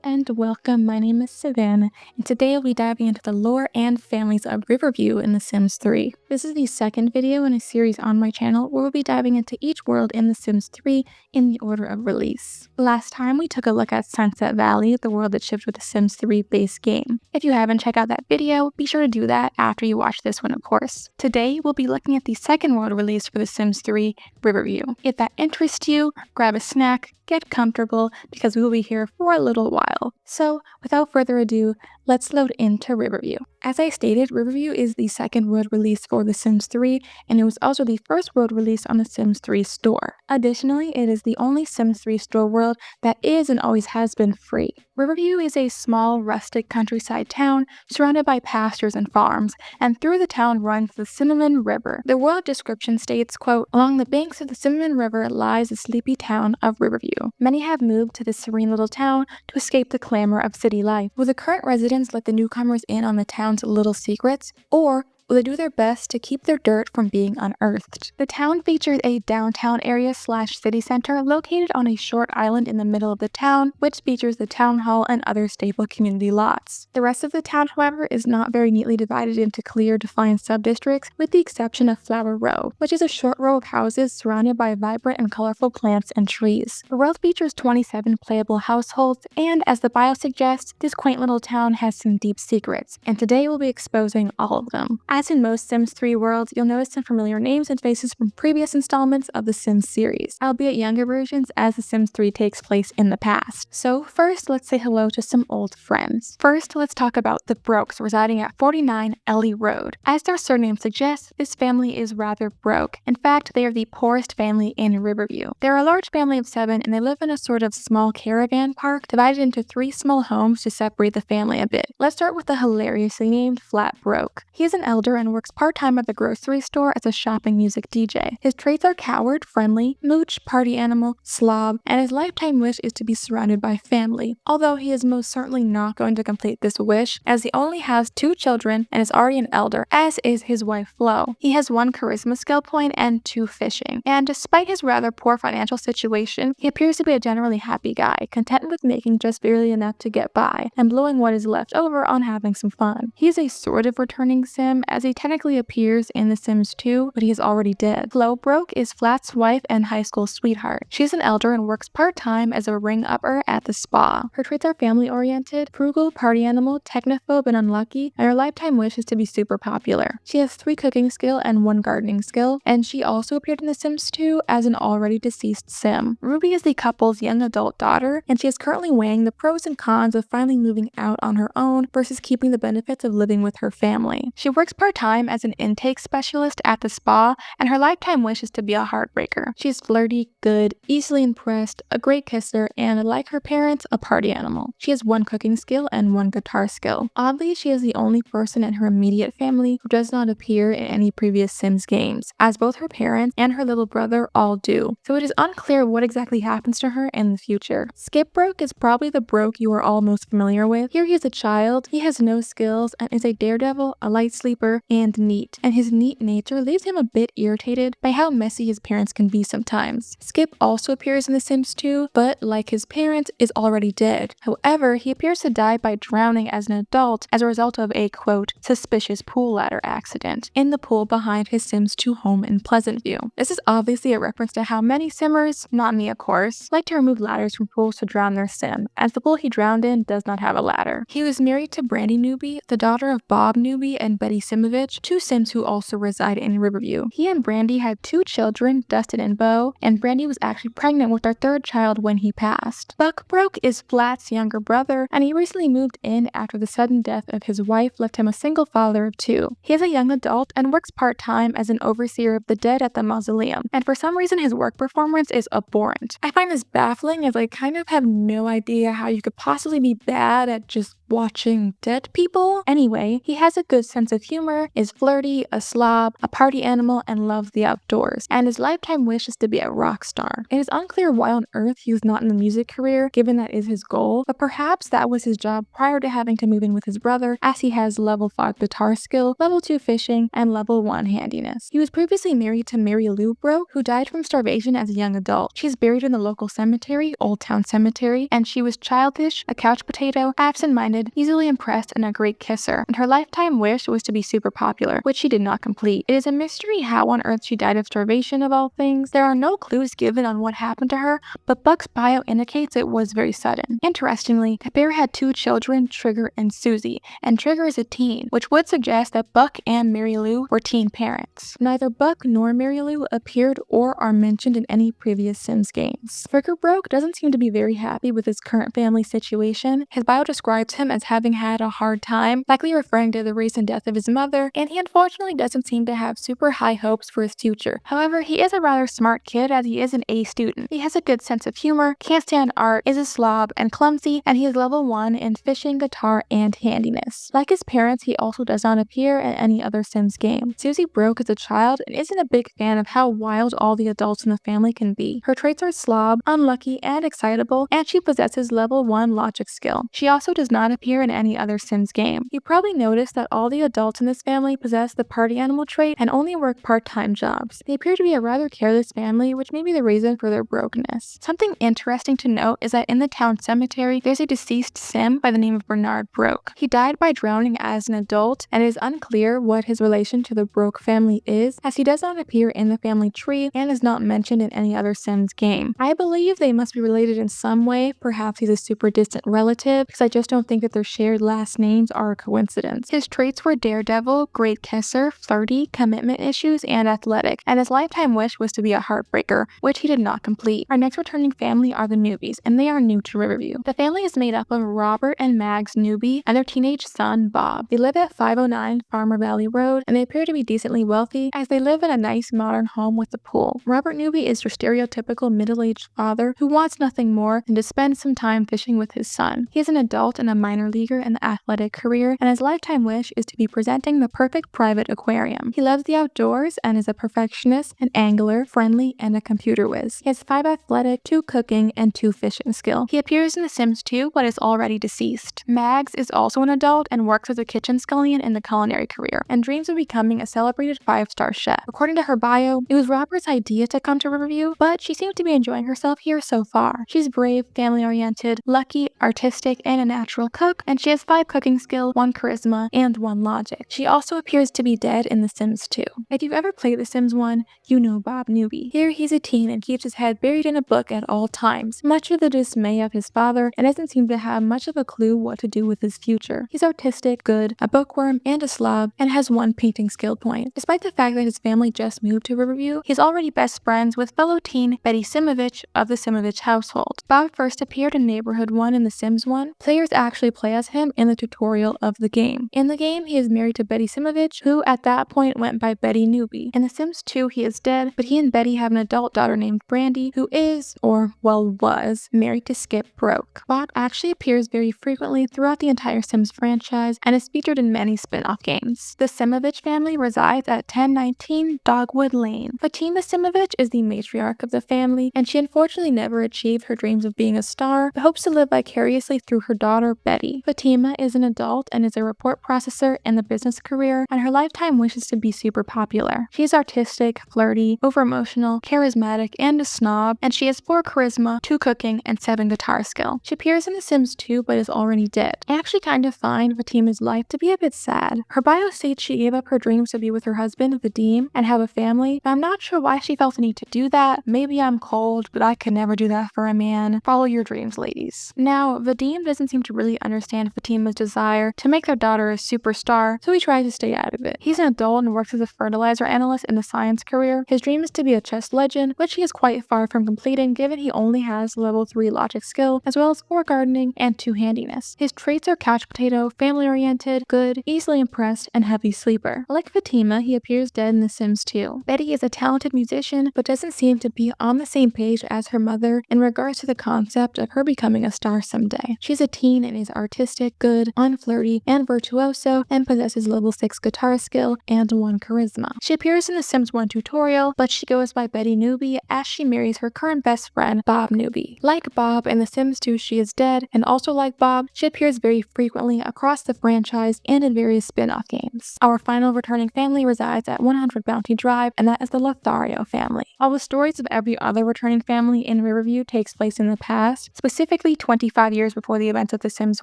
and welcome. My name is Savannah, and today we'll be diving into the lore and families of Riverview in The Sims 3. This is the second video in a series on my channel where we'll be diving into each world in The Sims 3 in the order of release. Last time we took a look at Sunset Valley, the world that shipped with the Sims 3 base game. If you haven't checked out that video, be sure to do that after you watch this one, of course. Today we'll be looking at the second world release for The Sims 3, Riverview. If that interests you, grab a snack, get comfortable, because we will be here for a little while. So, without further ado, let's load into Riverview. As I stated, Riverview is the second world release for The Sims 3, and it was also the first world release on the Sims 3 store. Additionally, it is the only Sims 3 store world that is and always has been free. Riverview is a small, rustic countryside town surrounded by pastures and farms, and through the town runs the Cinnamon River. The world description states, quote, "Along the banks of the Cinnamon River lies the sleepy town of Riverview. Many have moved to this serene little town to escape the clamor of city life. Will the current residents let the newcomers in on the town's little secrets, or will they do their best to keep their dirt from being unearthed?" The town features a downtown area / city center located on a short island in the middle of the town, which features the town hall and other staple community lots. The rest of the town, however, is not very neatly divided into clear, defined sub-districts, with the exception of Flower Row, which is a short row of houses surrounded by vibrant and colorful plants and trees. The world features 27 playable households, and as the bio suggests, this quaint little town has some deep secrets, and today we'll be exposing all of them. As in most Sims 3 worlds, you'll notice some familiar names and faces from previous installments of the Sims series, albeit younger versions as The Sims 3 takes place in the past. So first, let's say hello to some old friends. First, let's talk about the Brokes residing at 49 Ellie Road. As their surname suggests, this family is rather broke. In fact, they are the poorest family in Riverview. They're a large family of 7, and they live in a sort of small caravan park divided into 3 small homes to separate the family a bit. Let's start with the hilariously named Flat Broke. He is an elder and works part-time at the grocery store as a shopping music DJ. His traits are coward, friendly, mooch, party animal, slob, and his lifetime wish is to be surrounded by family, although he is most certainly not going to complete this wish, as he only has 2 children and is already an elder, as is his wife Flo. He has 1 charisma skill point and 2 fishing, and despite his rather poor financial situation, he appears to be a generally happy guy, content with making just barely enough to get by, and blowing what is left over on having some fun. He is a sort of returning sim, as he technically appears in The Sims 2, but he is already dead. Flo Broke is Flat's wife and high school sweetheart. She's an elder and works part-time as a ring-upper at the spa. Her traits are family-oriented, frugal, party animal, technophobe, and unlucky, and her lifetime wish is to be super popular. She has 3 cooking skill and 1 gardening skill, and she also appeared in The Sims 2 as an already deceased sim. Ruby is the couple's young adult daughter, and she is currently weighing the pros and cons of finally moving out on her own versus keeping the benefits of living with her family. She works part-time as an intake specialist at the spa, and her lifetime wish is to be a heartbreaker. She is flirty, good, easily impressed, a great kisser, and like her parents, a party animal. She has 1 cooking skill and 1 guitar skill. Oddly, she is the only person in her immediate family who does not appear in any previous Sims games, as both her parents and her little brother all do, so it is unclear what exactly happens to her in the future. Skip Broke is probably the Broke you are all most familiar with. Here he is a child, he has no skills, and is a daredevil, a light sleeper, and neat, and his neat nature leaves him a bit irritated by how messy his parents can be sometimes. Skip also appears in The Sims 2, but like his parents, is already dead. However, he appears to die by drowning as an adult as a result of a, quote, suspicious pool ladder accident in the pool behind his Sims 2 home in Pleasantview. This is obviously a reference to how many simmers, not me of course, like to remove ladders from pools to drown their sim, as the pool he drowned in does not have a ladder. He was married to Brandy Newbie, the daughter of Bob Newbie and Betty Simovitch, 2 Sims who also reside in Riverview. He and Brandy had 2 children, Dustin and Bo, and Brandy was actually pregnant with their 3rd child when he passed. Buck Broke is Flat's younger brother, and he recently moved in after the sudden death of his wife left him a single father of 2. He is a young adult and works part-time as an overseer of the dead at the mausoleum, and for some reason his work performance is abhorrent. I find this baffling, as I kind of have no idea how you could possibly be bad at just watching dead people. Anyway, he has a good sense of humor, is flirty, a slob, a party animal, and loves the outdoors, and his lifetime wish is to be a rock star. It is unclear why on earth he was not in the music career, given that is his goal, but perhaps that was his job prior to having to move in with his brother, as he has level 5 guitar skill, level 2 fishing, and level 1 handiness. He was previously married to Mary Lou Broke, who died from starvation as a young adult. She is buried in the local cemetery, Old Town Cemetery, and she was childish, a couch potato, absent-minded, easily impressed, and a great kisser, and her lifetime wish was to be super popular, which she did not complete. It is a mystery how on earth she died of starvation of all things. There are no clues given on what happened to her, but Buck's bio indicates it was very sudden. Interestingly, the pair had 2 children, Trigger and Susie, and Trigger is a teen, which would suggest that Buck and Mary Lou were teen parents. Neither Buck nor Mary Lou appeared or are mentioned in any previous Sims games. Trigger Broke doesn't seem to be very happy with his current family situation. His bio describes him as having had a hard time, likely referring to the recent death of his mother, and he unfortunately doesn't seem to have super high hopes for his future. However, he is a rather smart kid as he is an A student. He has a good sense of humor, can't stand art, is a slob, and clumsy, and he is level 1 in fishing, guitar, and handiness. Like his parents, he also does not appear in any other Sims game. Susie Broke is a child and isn't a big fan of how wild all the adults in the family can be. Her traits are slob, unlucky, and excitable, and she possesses level 1 logic skill. She also does not appear in any other Sims game. You probably noticed that all the adults in this family possess the party animal trait and only work part-time jobs. They appear to be a rather careless family, which may be the reason for their brokenness. Something interesting to note is that in the town cemetery, there's a deceased Sim by the name of Bernard Broke. He died by drowning as an adult, and it is unclear what his relation to the Broke family is, as he does not appear in the family tree and is not mentioned in any other Sims game. I believe they must be related in some way, perhaps he's a super distant relative, because I just don't think that their shared last names are a coincidence. His traits were daredevil, great kisser, flirty, commitment issues, and athletic, and his lifetime wish was to be a heartbreaker, which he did not complete. Our next returning family are the Newbies, and they are new to Riverview. The family is made up of Robert and Mags Newbie and their teenage son, Bob. They live at 509 Farmer Valley Road, and they appear to be decently wealthy as they live in a nice modern home with a pool. Robert Newbie is your stereotypical middle-aged father who wants nothing more than to spend some time fishing with his son. He is an adult and a minor leaguer in the athletic career, and his lifetime wish is to be presenting the perfect private aquarium. He loves the outdoors and is a perfectionist, an angler, friendly, and a computer whiz. He has 5 athletic, 2 cooking, and 2 fishing skill. He appears in The Sims 2 but is already deceased. Mags is also an adult and works as a kitchen scullion in the culinary career, and dreams of becoming a celebrated 5-star chef. According to her bio, it was Robert's idea to come to Riverview, but she seemed to be enjoying herself here so far. She's brave, family-oriented, lucky, artistic, and a natural cook, and she has 5 cooking skill, 1 charisma, and 1 logic. She also appears to be dead in The Sims 2. If you've ever played The Sims 1, you know Bob Newbie. Here he's a teen and keeps his head buried in a book at all times, much to the dismay of his father, and doesn't seem to have much of a clue what to do with his future. He's artistic, good, a bookworm, and a slob, and has 1 painting skill point. Despite the fact that his family just moved to Riverview, he's already best friends with fellow teen Betty Simovitch of the Simovitch household. Bob first appeared in Neighborhood 1 in The Sims 1. Players actually play as him in the tutorial of the game. In the game, he is married to Betty Simovitch, who at that point went by Betty Newbie. In The Sims 2, he is dead, but he and Betty have an adult daughter named Brandy, who is, or well was, married to Skip Broke. Bob actually appears very frequently throughout the entire Sims franchise and is featured in many spin-off games. The Simovitch family resides at 1019 Dogwood Lane. Fatima Simovitch is the matriarch of the family, and she unfortunately never achieved her dreams of being a star, but hopes to live vicariously through her daughter, Betty. Fatima is an adult and is a report processor in the business career, and her lifetime wishes to be super popular. She is artistic, flirty, over-emotional, charismatic, and a snob, and she has 4 charisma, 2 cooking, and 7 guitar skill. She appears in The Sims 2 but is already dead. I actually kind of find Fatima's life to be a bit sad. Her bio states she gave up her dreams to be with her husband, Vadim, and have a family, but I'm not sure why she felt the need to do that. Maybe I'm cold, but I could never do that for a man. Follow your dreams, ladies. Now, Vadim doesn't seem to really understand Fatima's desire to make their daughter a superstar, so he tries to stay out of it. He's an adult and works as a fertilizer analyst in the science career. His dream is to be a chess legend, which he is quite far from completing given he only has level 3 logic skill, as well as 4 gardening and 2 handiness. His traits are couch potato, family-oriented, good, easily impressed, and heavy sleeper. Like Fatima, he appears dead in The Sims 2. Betty is a talented musician, but doesn't seem to be on the same page as her mother in regards to the concept of her becoming a star someday. She's a teen and is artistic, good, unflirty, and virtuoso, and possesses level 6 guitar skill and 1 charisma. She appears in the Sims 1 tutorial, but she goes by Betty Newbie as she marries her current best friend, Bob Newbie. Like Bob in The Sims 2, she is dead, and also like Bob, she appears very frequently across the franchise and in various spin-off games. Our final returning family resides at 100 Bounty Drive, and that is the Lothario family. While the stories of every other returning family in Riverview takes place in the past, specifically 25 years before the events of The Sims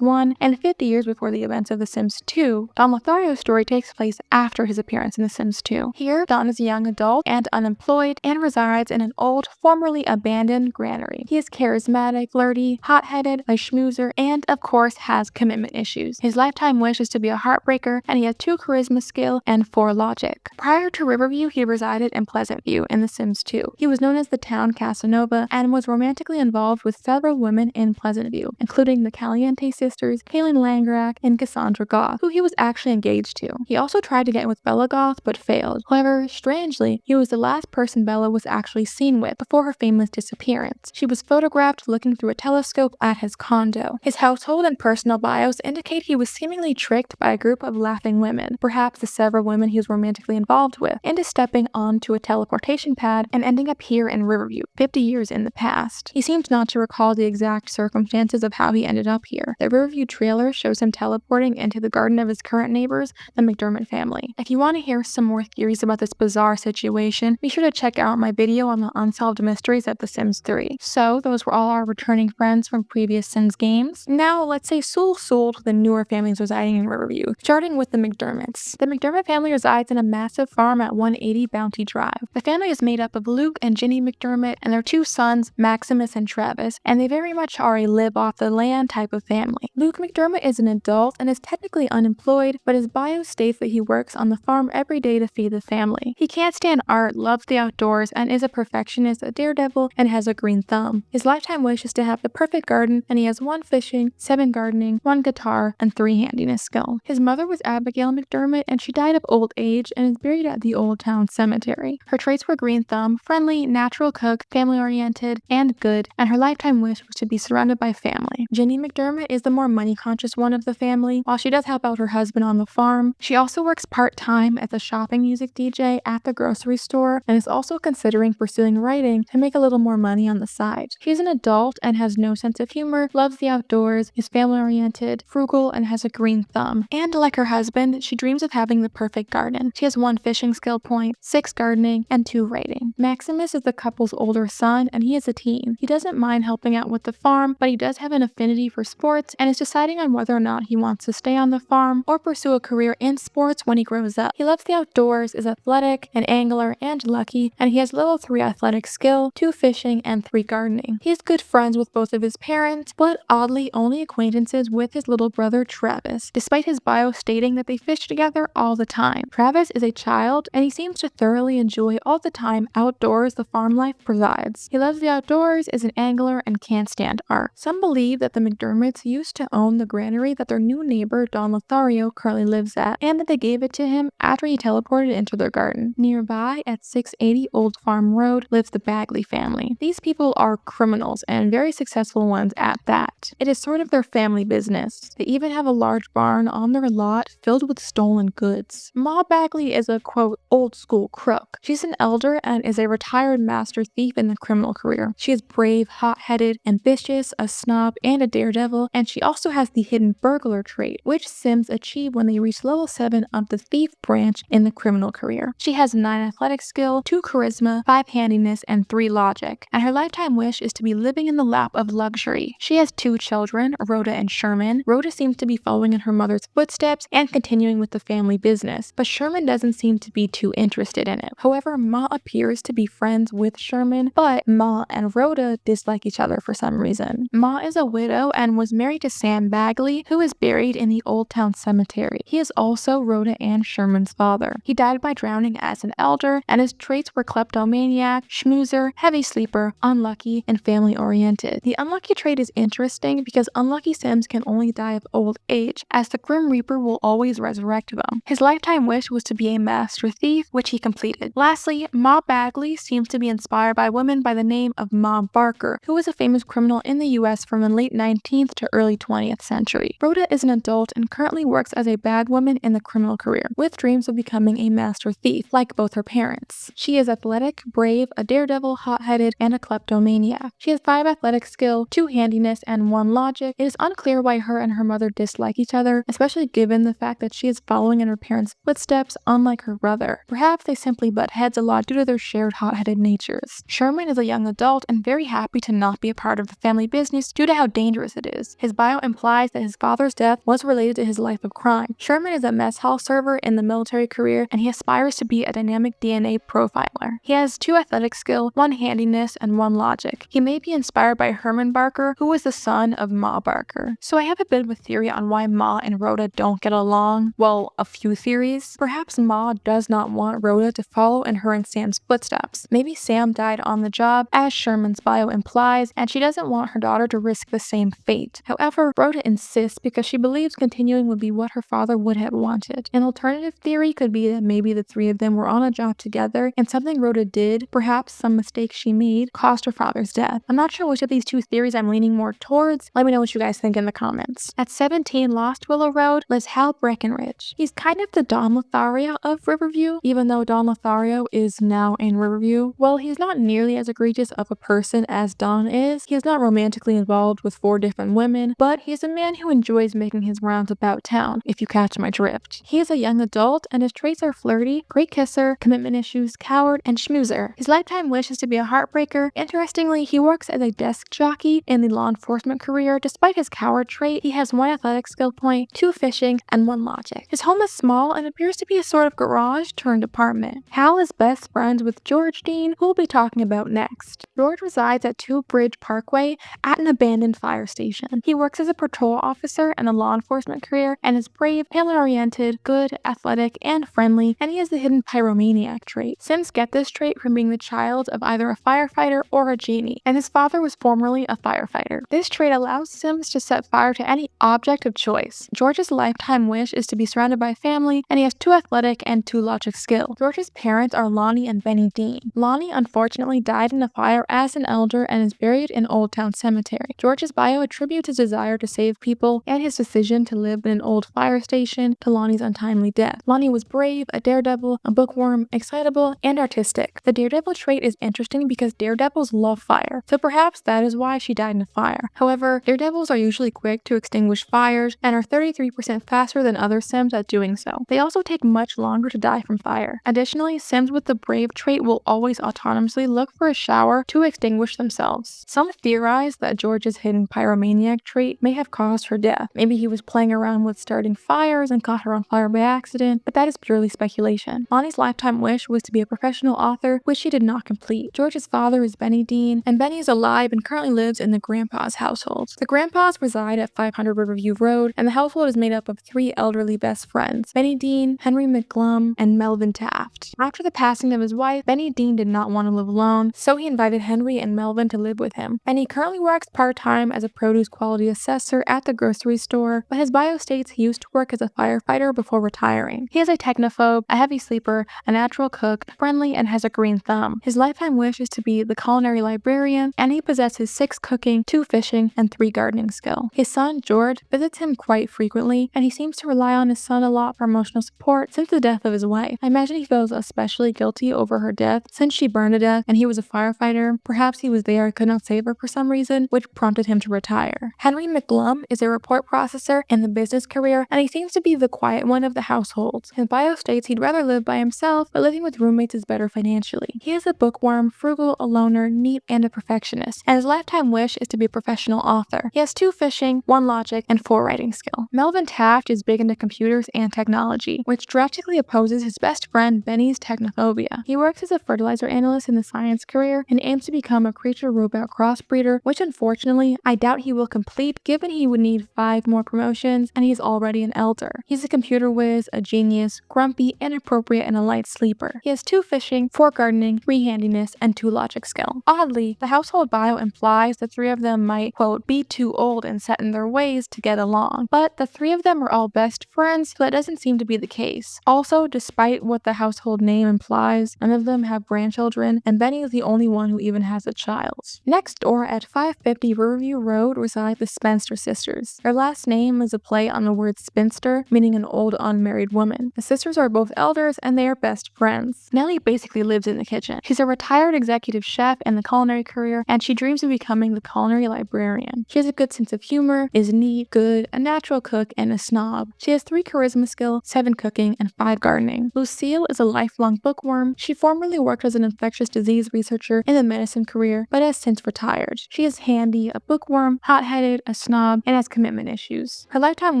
1 and 50 years before the events of The Sims 2, Don Lothario's story takes place after his appearance in The Sims 2. Here, Don is a young adult and unemployed and resides in an old, formerly abandoned granary. He is charismatic, flirty, hot-headed, a schmoozer, and of course has commitment issues. His lifetime wish is to be a heartbreaker, and he has 2 charisma skill and 4 logic. Prior to Riverview, he resided in Pleasant View in The Sims 2. He was known as the town Casanova and was romantically involved with several women in Pleasant View, including the Caliente sisters, Kaylin Langrak, and Cassandra Goth, who he was actually engaged to. He also tried to get with Bella Goth, but failed. However, strangely, he was the last person Bella was actually seen with before her famous disappearance. She was photographed looking through a telescope at his condo. His household and personal bios indicate he was seemingly tricked by a group of laughing women, perhaps the several women he was romantically involved with, into stepping onto a teleportation pad and ending up here in Riverview, 50 years in the past. He seems not to recall the exact circumstances of how he ended up here. The Riverview trailer shows him teleporting into the garden of his current neighbors, the McDermott family. If you want to hear some more theories about this bizarre situation, be sure to check out my video on the unsolved mysteries of The Sims 3. So, those were all our returning friends from previous Sims games. Now, let's say Soul to the newer families residing in Riverview, starting with the McDermotts. The McDermott family resides in a massive farm at 180 Bounty Drive. The family is made up of Luke and Ginny McDermott and their 2 sons, Maximus and Travis, and they very much are a live-off-the-land type of family. Luke McDermott is an adult and is technically unemployed, but his bio states that he works on the farm every day to feed the family. He can't stand art, loves the outdoors, and is a perfectionist, a daredevil, and has a green thumb. His lifetime wish is to have the perfect garden, and he has 1 fishing, 7 gardening, 1 guitar, and 3 handiness skill. His mother was Abigail McDermott, and she died of old age and is buried at the Old Town Cemetery. Her traits were green thumb, friendly, natural cook, family-oriented, and good, and her lifetime wish was to be surrounded by family. Ginny McDermott is the more money-conscious one of the family. While she does help out her husband on the farm, she also works part-time as a shopping music DJ at the grocery store and is also considering pursuing writing to make a little more money on the side. She's an adult and has no sense of humor, loves the outdoors, is family-oriented, frugal, and has a green thumb. And like her husband, she dreams of having the perfect garden. She has 1 fishing skill point, 6 gardening, and 2 writing. Maximus is the couple's older son, and he is a teen. He doesn't mind helping out with the farm, but he does have an affinity for sports and is deciding on whether or not he wants to stay on the farm or pursue a career in sports when he grows up. He loves the outdoors, is athletic, an angler, and lucky, and he has level 3 athletic skill, 2 fishing, and 3 gardening. He is good friends with both of his parents, but oddly only acquaintances with his little brother Travis, despite his bio stating that they fish together all the time. Travis is a child, and he seems to thoroughly enjoy all the time outdoors the farm life provides. He loves the outdoors, is an angler, and can't stand art. Some believe that the McDermotts used to own the granary that their new neighbor Don Lothario currently lives at, and that they gave it to him after he teleported into their garden. Nearby, at 680 Old Farm Road, lives the Bagley family. These people are criminals, and very successful ones at that. It is sort of their family business. They even have a large barn on their lot filled with stolen goods. Ma Bagley is a, quote, old-school crook. She's an elder and is a retired master thief in the criminal career. She is brave, hot-headed, ambitious, a snob, and a daredevil, and she also has the hidden burglar trait, which Sims achieve when they reach level 7 of the thief branch in the criminal career. She has 9 athletic skill, 2 charisma, 5 handiness, and 3 logic, and her lifetime wish is to be living in the lap of luxury. She has 2 children, Rhoda and Sherman. Rhoda seems to be following in her mother's footsteps and continuing with the family business, but Sherman doesn't seem to be too interested in it. However, Ma appears to be friends with Sherman, but Ma and Rhoda dislike each other for some reason. Ma is a widow and was married to Sam Bagley, who is buried in the Old Town Cemetery. He is also Rhoda and Sherman's father. He died by drowning as an elder, and his traits were kleptomaniac, schmoozer, heavy sleeper, unlucky, and family-oriented. The unlucky trait is interesting because unlucky Sims can only die of old age, as the Grim Reaper will always resurrect them. His lifetime wish was to be a master thief, which he completed. Lastly, Ma Bagley seems to be inspired by women by the name of Ma Barker, who was a famous criminal in the US from the late 19th to early 20th century. Rhoda is an adult and currently works as a bagwoman in the criminal career, with dreams of becoming a master thief, like both her parents. She is athletic, brave, a daredevil, hot-headed, and a kleptomaniac. She has 5 athletic skill, 2 handiness, and 1 logic. It is unclear why her and her mother dislike each other, especially given the fact that she is following in her parents' footsteps, unlike her brother. Perhaps they simply butt heads a lot due to their shared hot-headed natures. Sherman is a young adult and very happy to not be a part of the family business due to how dangerous it is. His bio implies that his father's death was related to his life of crime. Sherman is a mess hall server in the military career, and he aspires to be a dynamic DNA profiler. He has 2 athletic skill, 1 handiness, and 1 logic. He may be inspired by Herman Barker, who was the son of Ma Barker. So I have a bit of a theory on why Ma and Rhoda don't get along. Well, a few theories. Perhaps Ma does not want Rhoda to follow in her and Sam's footsteps. Maybe Sam died on the job, as Sherman's bio implies, and she doesn't want her daughter to risk the same fate. However, Rhoda insists because she believes continuing would be what her father would have wanted. An alternative theory could be that maybe the 3 of them were on a job together and something Rhoda did, perhaps some mistake she made, caused her father's death. I'm not sure which of these 2 theories I'm leaning more towards. Let me know what you guys think in the comments. At 17 Lost Willow Road lives Hal Breckenridge. He's kind of the Don Lothario of Riverview, even though Don Lothario is now in Riverview. While he's not nearly as egregious of a person as Don is, he is not romantically involved with 4 different women, but he's a man who enjoys making his rounds about town, if you catch my drift. He is a young adult, and his traits are flirty, great kisser, commitment issues, coward, and schmoozer. His lifetime wish is to be a heartbreaker. Interestingly, he works as a desk jockey in the law enforcement career. Despite his coward trait, he has 1 athletic skill point, 2 fishing, and 1 logic. His home is small and appears to be a sort of garage turned apartment. Hal is best friends with George Dean, who we'll be talking about next. George resides at 2 Bridge Parkway at an abandoned fire station. He works as a patrol officer in the law enforcement career and is brave, family-oriented, good, athletic, and friendly, and he has the hidden pyromaniac trait. Sims get this trait from being the child of either a firefighter or a genie, and his father was formerly a firefighter. This trait allows Sims to set fire to any object of choice. George's lifetime wish is to be surrounded by family, and he has 2 athletic and 2 logic skill. George's parents are Lonnie and Benny Dean. Lonnie unfortunately died in a fire as an elder and is buried in Old Town Cemetery. George's bio attributes his desire to save people and his decision to live in an old fire station to Lonnie's untimely death. Lonnie was brave, a daredevil, a bookworm, excitable, and artistic. The daredevil trait is interesting because daredevils love fire, so perhaps that is why she died in a fire. However, daredevils are usually quick to extinguish fires and are 33% faster than other Sims at doing so. They also take much longer to die from fire. Additionally, Sims with the brave trait will always autonomously look for a shower to extinguish themselves. Some theorize that George's hidden pyromaniac trait may have caused her death. Maybe he was playing around with starting fires and caught her on fire by accident, but that is purely speculation. Lonnie's lifetime wish was to be a professional author, which she did not complete. George's father is Benny Dean, and Benny is alive and currently lives in the Grandpa's household. The Grandpas reside at 500 Riverview Road, and the household is made up of 3 elderly best friends, Benny Dean, Henry McGlum, and Melvin Taft. After the passing of his wife, Benny Dean did not want to live alone, so he invited Henry and Melvin to live with him. Benny currently works part-time as a produce quality assessor at the grocery store, but his bio states he used to work as a firefighter before retiring. He is a technophobe, a heavy sleeper, a natural cook, friendly, and has a green thumb. His lifetime wish is to be the culinary librarian, and he possesses 6 cooking, 2 fishing, and 3 gardening skill. His son, George, visits him quite frequently, and he seems to rely on his son a lot for emotional support since the death of his wife. I imagine he feels especially guilty over her death since she burned to death and he was a firefighter. Perhaps he was there and could not save her for some reason, which prompted him to retire. Henry McGlum is a report processor in the business career, and he seems to be the quiet one of the household. His bio states he'd rather live by himself, but living with roommates is better financially. He is a bookworm, frugal, a loner, neat, and a perfectionist, and his lifetime wish is to be a professional author. He has 2 fishing, 1 logic, and 4 writing skill. Melvin Taft is big into computers and technology, which drastically opposes his best friend Benny's technophobia. He works as a fertilizer analyst in the science career and aims to become a creature-robot crossbreeder, which unfortunately I doubt he will complete given he would need 5 more promotions and he's already an elder. He's a computer whiz, a genius, grumpy, inappropriate, and a light sleeper. He has 2 fishing, 4 gardening, 3 handiness, and 2 logic skill. Oddly, the household bio implies the 3 of them might, quote, be too old and set in their ways to get along, but the 3 of them are all best friends, so that doesn't seem to be the case. Also, despite what the household name implies, none of them have grandchildren, and Benny is the only one who even has a child. Next door at 550 Riverview Road reside the Spenster Spenster sisters. Their last name is a play on the word spinster, meaning an old unmarried woman. The sisters are both elders and they are best friends. Nellie basically lives in the kitchen. She's a retired executive chef in the culinary career, and she dreams of becoming the culinary librarian. She has a good sense of humor, is neat, good, a natural cook, and a snob. She has 3 charisma skills, 7 cooking, and 5 gardening. Lucille is a lifelong bookworm. She formerly worked as an infectious disease researcher in the medicine career, but has since retired. She is handy, a bookworm, hot-headed, a snob, and has commitment issues. Her lifetime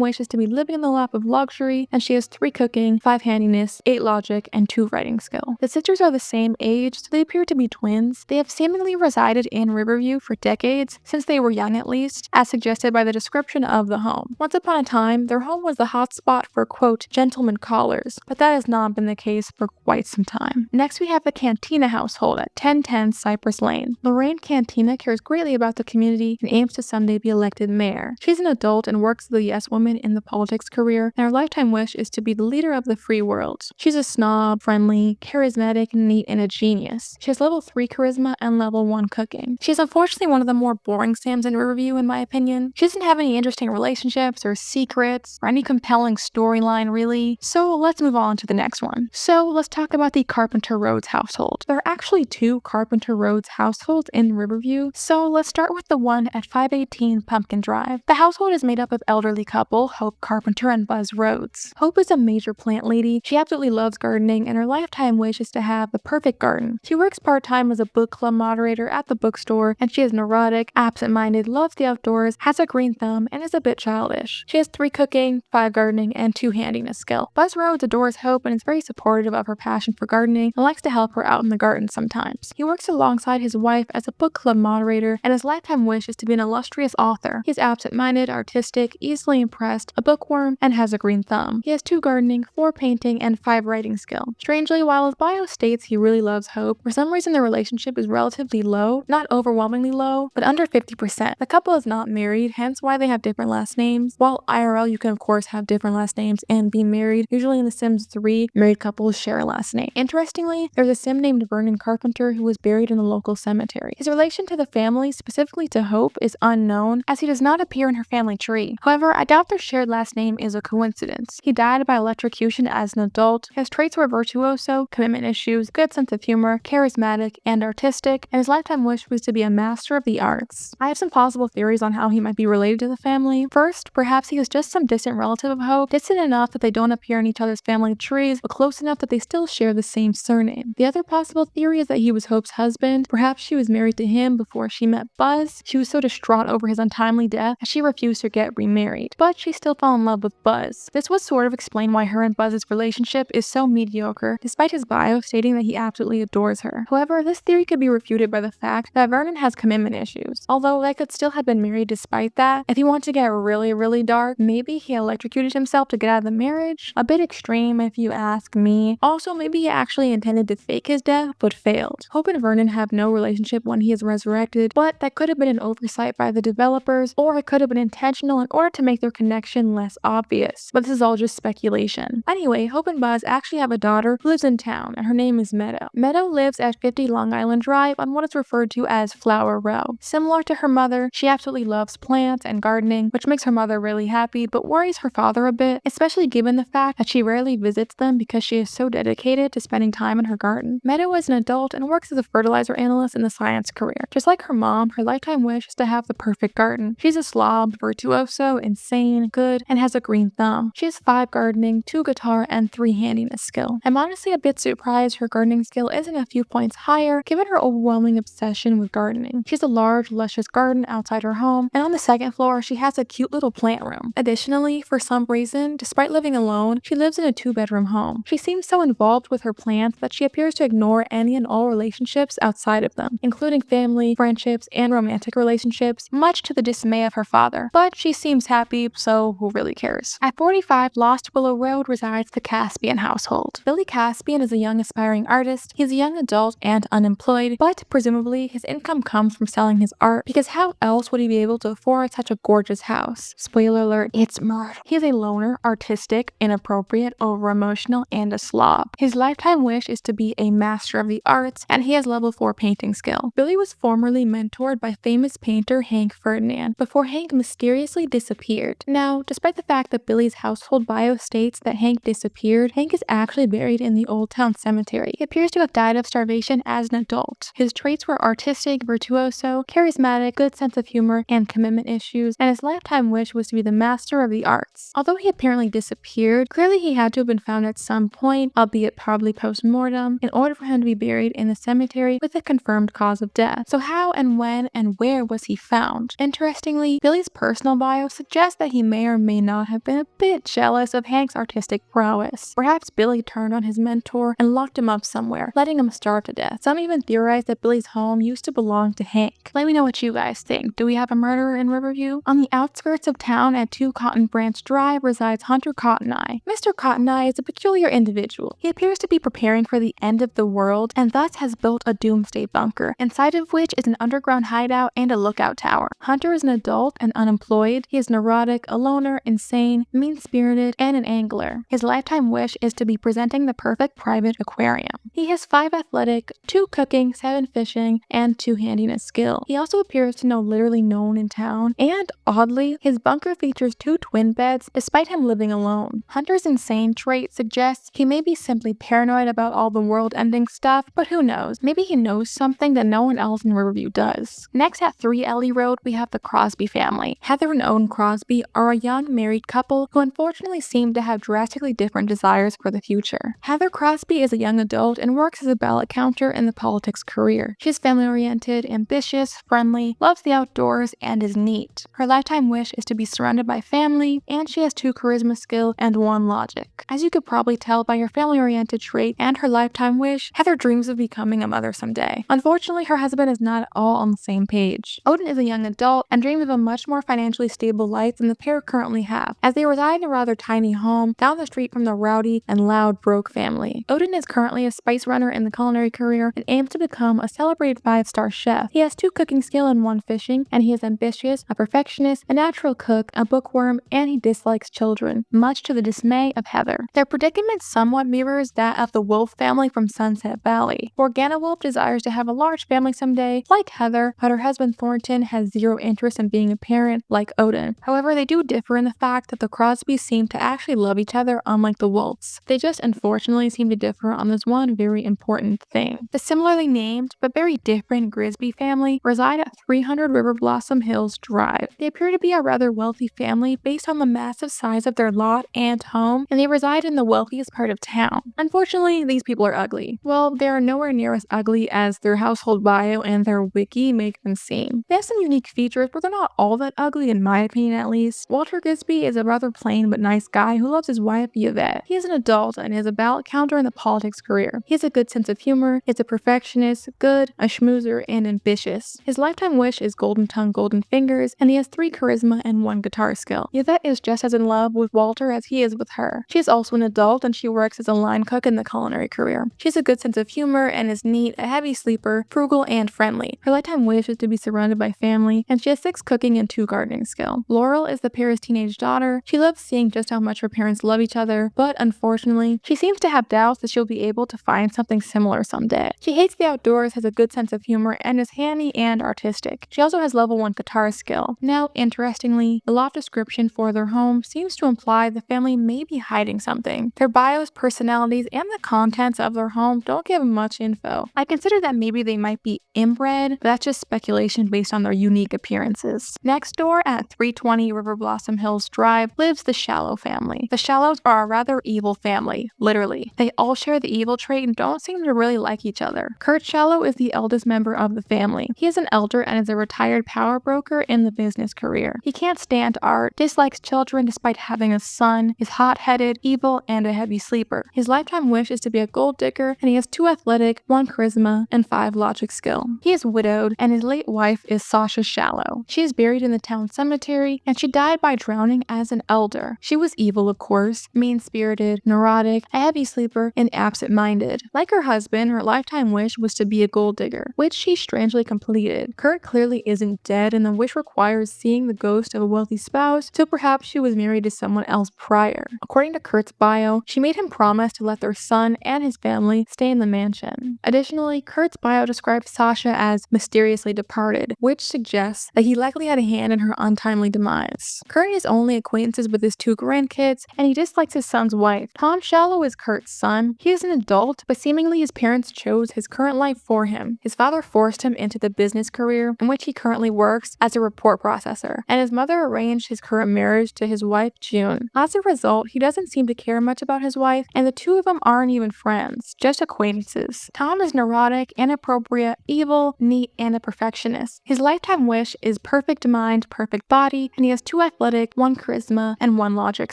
wish is to be living in the lap of luxury, and she has 3 cooking, 5 handiness, 8 logic, and 2 writing skill. The sisters are the same age, so they appear to be twins. They have seemingly resided in Riverview for decades, since they were young at least, as suggested by the description of the home. Once upon a time, their home was the hotspot for, quote, gentleman callers, but that has not been the case for quite some time. Next, we have the Cantina household at 1010 Cypress Lane. Lorraine Cantina cares greatly about the community and aims to someday be elected mayor. She's an adult and works as a yes woman in the politics career, and her lifetime wish is to be the leader of the free world. She's a snob, friendly, charismatic, neat, and a genius. She has level 3 charisma and level 1 cooking. She's unfortunately one of the more boring Sams in Riverview in my opinion. She doesn't have any interesting relationships or secrets or any compelling storyline really, so let's move on to the next one. So let's talk about the Carpenter-Rhodes household. There are actually 2 Carpenter-Rhodes households in Riverview, so let's start with the one at 518 Pumpkin Drive. The household is made up of elderly couple Hope Carpenter and Buzz Rhodes. Hope is a major plant lady. She absolutely loves gardening, and her lifetime wish is to have the perfect garden. She works part-time as a book club moderator at the bookstore, and she is neurotic, absent-minded, loves the outdoors, has a green thumb, and is a bit childish. She has 3 cooking, 5 gardening, and 2 handiness skill. Buzz Rhodes adores Hope and is very supportive of her passion for gardening and likes to help her out in the garden sometimes. He works alongside his wife as a book club moderator, and his lifetime wish is to be an illustrious author. He's absent-minded, artistic, easily impressed, a bookworm, and has a green thumb. He has 2 gardening, 4 painting, and 5 writing skill. Strangely, while his bio states he really loves Hope, for some reason their relationship is relatively low, not overwhelmingly low, but under 50%. The couple is not married, hence why they have different last names. While IRL you can of course have different last names and be married, usually in The Sims 3, married couples share a last name. Interestingly, there's a Sim named Vernon Carpenter who was buried in the local cemetery. His relation to the family, specifically to Hope, is unknown, as he does not appear in her family tree. However, I doubt their shared last name is a coincidence. He died by electrocution as an adult. His traits were virtuoso, commitment issues, good sense of humor, charismatic, and artistic, and his lifetime wish was to be a master of the arts. I have some possible theories on how he might be related to the family. First, perhaps he is just some distant relative of Hope, distant enough that they don't appear in each other's family trees, but close enough that they still share the same surname. The other possible theory is that he was Hope's husband. Perhaps she was married to him before she met Buzz. She was so distraught over his untimely death that she refused to get remarried, but she still fell in love with Buzz. This would sort of explain why her and Buzz's relationship is so mediocre, despite his bio stating that he absolutely adores her. However, this theory could be refuted by the fact that Vernon has commitment issues, although they could still have been married despite that. If you want to get really dark, maybe he electrocuted himself to get out of the marriage. A bit extreme if you ask me. Also, maybe he actually intended to fake his death, but failed. Hope and Vernon have no relationship when he is resurrected, but that could have been an oversight by the developers, or it could have been intentional in order to make their connection less obvious. But this is all just speculation. Anyway, Hope and Buzz actually have a daughter who lives in town, and her name is Meadow. Meadow lives at 50 Long Island Drive on what is referred to as Flower Row. Similar to her mother, she absolutely loves plants and gardening, which makes her mother really happy, but worries her father a bit, especially given the fact that she rarely visits them because she is so dedicated to spending time in her garden. Meadow is an adult and works as a fertilizer analyst in the science career. Just like her mom, her lifetime wish is to have the perfect garden. She's a slob, virtuoso, insane, good, and has a green thumb. She has 5 gardening, 2 guitar, and 3 handiness skill. I'm honestly a bit surprised her gardening skill isn't a few points higher, given her overwhelming obsession with gardening. She has a large, luscious garden outside her home, and on the 2nd floor, she has a cute little plant room. Additionally, for some reason, despite living alone, she lives in a 2-bedroom home. She seems so involved with her plants that she appears to ignore any and all relationships outside of them, including family, friendships, and romantic relationships, much to the dismay of her father. But she seems happy, so who really cares? At 45 Lost Willow Road resides the Caspian household. Billy Caspian is a young aspiring artist. He's a young adult and unemployed, but presumably his income comes from selling his art, because how else would he be able to afford such a gorgeous house? Spoiler alert, it's murder. He's a loner, artistic, inappropriate, over-emotional, and a slob. His lifetime wish is to be a master of the arts, and he has level 4 painting skill. Billy was formerly mentored by famous painter Hank Ferdinand, but before Hank mysteriously disappeared. Now, despite the fact that Billy's household bio states that Hank disappeared, Hank is actually buried in the Old Town Cemetery. He appears to have died of starvation as an adult. His traits were artistic, virtuoso, charismatic, good sense of humor, and commitment issues, and his lifetime wish was to be the master of the arts. Although he apparently disappeared, clearly he had to have been found at some point, albeit probably post-mortem, in order for him to be buried in the cemetery with a confirmed cause of death. So how and when and where was he found? Interestingly, Billy's personal bio suggests that he may or may not have been a bit jealous of Hank's artistic prowess. Perhaps Billy turned on his mentor and locked him up somewhere, letting him starve to death. Some even theorize that Billy's home used to belong to Hank. Let me know what you guys think. Do we have a murderer in Riverview? On the outskirts of town at 2 Cotton Branch Drive resides Hunter Cottoneye. Mr. Cottoneye is a peculiar individual. He appears to be preparing for the end of the world and thus has built a doomsday bunker, inside of which is an underground hideout and a lookout tower. Hunter is an adult and unemployed. He is neurotic, a loner, insane, mean-spirited, and an angler. His lifetime wish is to be presenting the perfect private aquarium. He has 5 athletic, 2 cooking, 7 fishing, and 2 handiness skill. He also appears to know literally no one in town, and oddly, his bunker features 2 twin beds despite him living alone. Hunter's insane trait suggests he may be simply paranoid about all the world-ending stuff, but who knows? Maybe he knows something that no one else in Riverview does. Next at 3 Ellie Road, we have the Crosby family. Heather and Owen Crosby are a young married couple who unfortunately seem to have drastically different desires for the future. Heather Crosby is a young adult and works as a ballot counter in the politics career. She is family-oriented, ambitious, friendly, loves the outdoors, and is neat. Her lifetime wish is to be surrounded by family, and she has 2 charisma skill and 1 logic. As you could probably tell by her family-oriented trait and her lifetime wish, Heather dreams of becoming a mother someday. Unfortunately, her husband is not at all on the same page. Odin is a young adult and dreams of a much more financially stable life than the pair currently have, as they reside in a rather tiny home down the street from the rowdy and loud Broke family. Odin is currently a spice runner in the culinary career and aims to become a celebrated 5-star chef. He has 2 cooking skill and 1 fishing, and he is ambitious, a perfectionist, a natural cook, a bookworm, and he dislikes children, much to the dismay of Heather. Their predicament somewhat mirrors that of the Wolf family from Sunset Valley. Morgana Wolf desires to have a large family someday, like Heather, but her husband Thornton has 0 interest in being a parent, like Odin. However, they do differ in the fact that the Crosbys seem to actually love each other, unlike the Wolfs. They just unfortunately seem to differ on this one very important thing. The similarly named, but very different Grisby family reside at 300 River Blossom Hills Drive. They appear to be a rather wealthy family based on the massive size of their lot and home, and they reside in the wealthiest part of town. Unfortunately, these people are ugly. Well, they are nowhere near as ugly as their household bio and their wiki make them seem. They have some unique features, but they're not all that ugly in my opinion at least. Walter Grisby is a rather plain but nice guy who loves his wife Yvette. He is an adult and is a ballot counter in the politics career. He has a good sense of humor, is a perfectionist, good, a schmoozer, and ambitious. His lifetime wish is golden tongue, golden fingers, and he has 3 charisma and 1 guitar skill. Yvette is just as in love with Walter as he is with her. She is also an adult and she works as a line cook in the culinary career. She has a good sense of humor and is neat, a heavy sleeper, frugal, and friendly. Her lifetime wish is to be surrounded by family, and she has 6 cooking and 2 gardening skill. Laurel is the pair's teenage daughter. She loves seeing just how much her parents love each other, but unfortunately, she seems to have doubts that she'll be able to find something similar someday. She hates the outdoors, has a good sense of humor, and is handy and artistic. She also has level 1 guitar skill. Now, interestingly, the loft description for their home seems to imply the family may be hiding something. Their bios, personalities, and the contents of their home don't give much info. I consider that maybe they might be inbred, but that's just speculation based on their unique appearances. Next door at 320 River Blossom Hills Drive lives the Shallow family. The Shallows are a rather evil family, literally. They all share the evil trait and don't seem to really like each other. Kurt Shallow is the eldest member of the family. He is an elder and is a retired power broker in the business career. He can't stand art, dislikes children despite having a son, is hot-headed, evil, and a heavy sleeper. His lifetime wish is to be a gold digger, and he has 2 athletic, 1 charisma, and 5 logic skill. He is widowed, and his late wife is Sasha Shallow. She is buried in the town cemetery, and she died by drowning as an elder. She was evil, of course, mean-spirited, neurotic, a heavy sleeper, and absent-minded. Like her husband, her lifetime wish was to be a gold digger, which she strangely completed. Kurt clearly isn't dead, and the wish requires seeing the ghost of a wealthy spouse, so perhaps she was married to someone else prior. According to Kurt's bio, she made him promise to let their son and his family stay in the mansion. Additionally, Kurt's bio describes Sasha as mysteriously departed, which suggests that he left likely had a hand in her untimely demise. Kurt is only acquaintances with his 2 grandkids, and he dislikes his son's wife. Tom Shallow is Kurt's son. He is an adult, but seemingly his parents chose his current life for him. His father forced him into the business career in which he currently works as a report processor, and his mother arranged his current marriage to his wife, June. As a result, he doesn't seem to care much about his wife, and the 2 of them aren't even friends, just acquaintances. Tom is neurotic, inappropriate, evil, neat, and a perfectionist. His lifetime wish is perfect mind, perfect body, and he has 2 athletic, 1 charisma, and 1 logic